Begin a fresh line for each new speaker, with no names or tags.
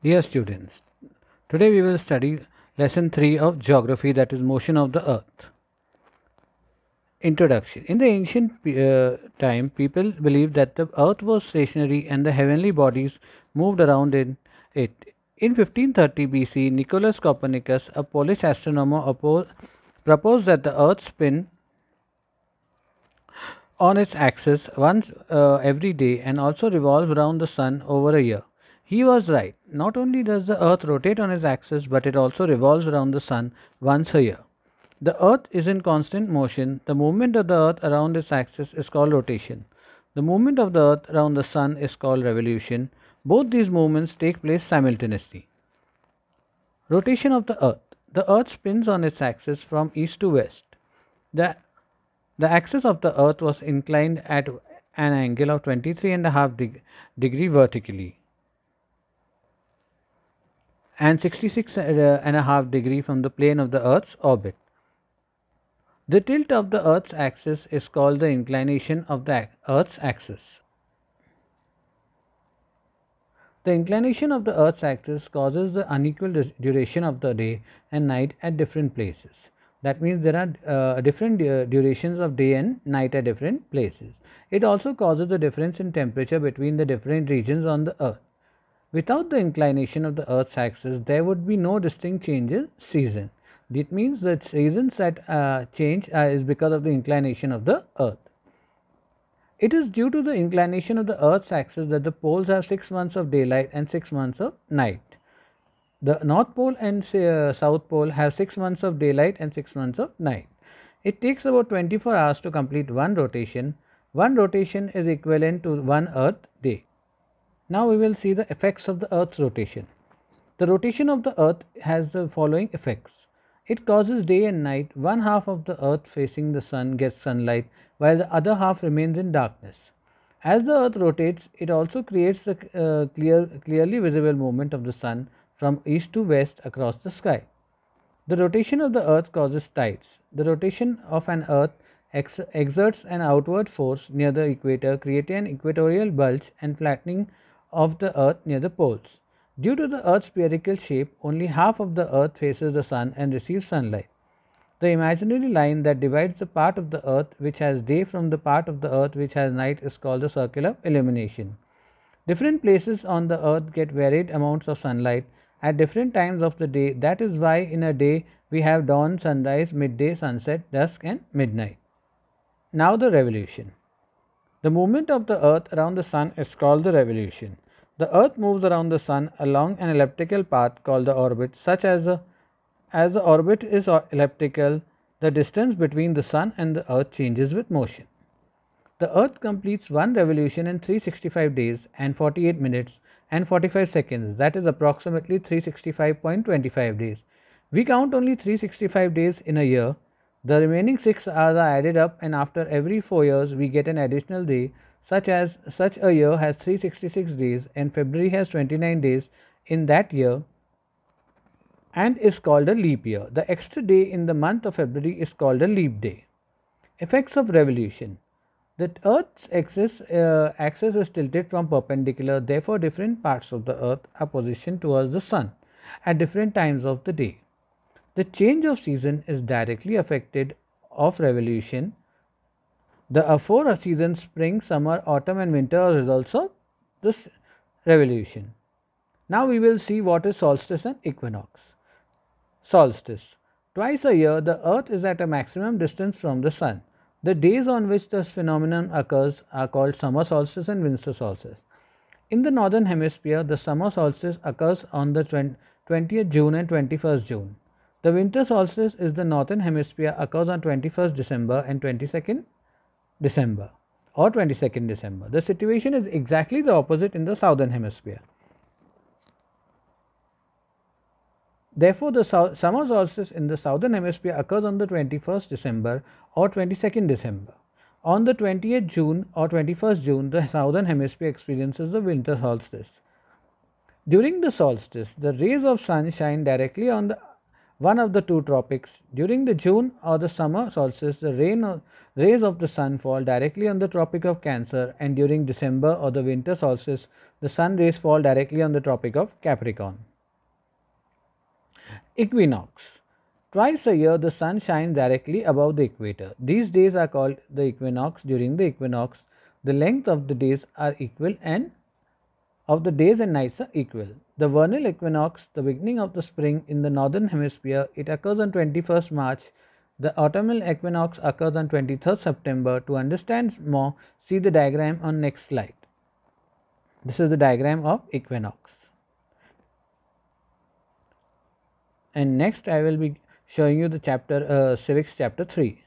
Dear students, today we will study lesson 3 of geography, that is motion of the earth. Introduction. In the ancient time, people believed that the earth was stationary and the heavenly bodies moved around in it. In 1530 BC, Nicolaus Copernicus, a Polish astronomer, proposed that the earth spin on its axis once every day and also revolves around the sun over a year. He was right. Not only does the earth rotate on its axis, but it also revolves around the sun once a year. The earth is in constant motion. The movement of the earth around its axis is called rotation. The movement of the earth around the sun is called revolution. Both these movements take place simultaneously. Rotation of the earth. The earth spins on its axis from east to west. The the axis of the earth was inclined at an angle of 23.5 degree vertically and 66.5 degree from the plane of the earth's orbit. The tilt of the earth's axis is called the inclination of the earth's axis. The inclination of the earth's axis causes the unequal duration of the day and night at different places. That means there are different durations of day and night at different places. It also causes the difference in temperature between the different regions on the earth. Without the inclination of the earth's axis, there would be no distinct change in season. That means that seasons that change is because of the inclination of the earth. It is due to the inclination of the earth's axis that the poles have 6 months of daylight and 6 months of night. The North Pole and South Pole have 6 months of daylight and 6 months of night. It takes about 24 hours to complete one rotation. One rotation is equivalent to one Earth day. Now we will see the effects of the Earth's rotation. The rotation of the Earth has the following effects. It causes day and night. One half of the Earth facing the sun gets sunlight, while the other half remains in darkness. As the Earth rotates, it also creates the clearly visible movement of the sun from east to west across the sky. The rotation of the Earth causes tides. The rotation of an Earth exerts an outward force near the equator, creating an equatorial bulge and flattening of the Earth near the poles. Due to the Earth's spherical shape, only half of the Earth faces the sun and receives sunlight. The imaginary line that divides the part of the Earth which has day from the part of the Earth which has night is called the circle of illumination. Different places on the Earth get varied amounts of sunlight at different times of the day. That is why in a day we have dawn, sunrise, midday, sunset, dusk, and midnight. Now the revolution. The movement of the Earth around the sun is called the revolution. The Earth moves around the sun along an elliptical path called the orbit. As the orbit is elliptical, the distance between the sun and the Earth changes with motion. The Earth completes one revolution in 365 days and 48 minutes and 45 seconds, that is approximately 365.25 days. We count only 365 days in a year. The remaining 6 hours are added up, and after every 4 years we get an additional day. Such a year has 366 days, and February has 29 days in that year and is called a leap year. The extra day in the month of February is called a leap day. Effects of revolution. The Earth's axis is tilted from perpendicular, therefore different parts of the Earth are positioned towards the sun at different times of the day. The change of season is directly affected of revolution. The 4 seasons, spring, summer, autumn, and winter, are results of this revolution. Now we will see what is solstice and equinox. Solstice. Twice a year the Earth is at a maximum distance from the sun. The days on which this phenomenon occurs are called summer solstice and winter solstice. In the northern hemisphere, the summer solstice occurs on the 20th June and 21st June. The winter solstice in the northern hemisphere occurs on 21st December and 22nd December or 22nd December. The situation is exactly the opposite in the southern hemisphere. Therefore, the summer solstice in the southern hemisphere occurs on the 21st December or 22nd December. On the 20th June or 21st June, the southern hemisphere experiences the winter solstice. During the solstice, the rays of sun shine directly on the one of the two tropics. During the June or the summer solstice, the rays of the sun fall directly on the Tropic of Cancer, and during December or the winter solstice, the sun rays fall directly on the Tropic of Capricorn. Equinox. Twice a year, the sun shines directly above the equator. These days are called the equinox. During the equinox, the length of the days are equal and of the days and nights are equal. The vernal equinox, the beginning of the spring in the northern hemisphere, it occurs on 21st March. The autumnal equinox occurs on 23rd September. To understand more, see the diagram on next slide. This is the diagram of equinox. And next I will be showing you the chapter civics chapter 3.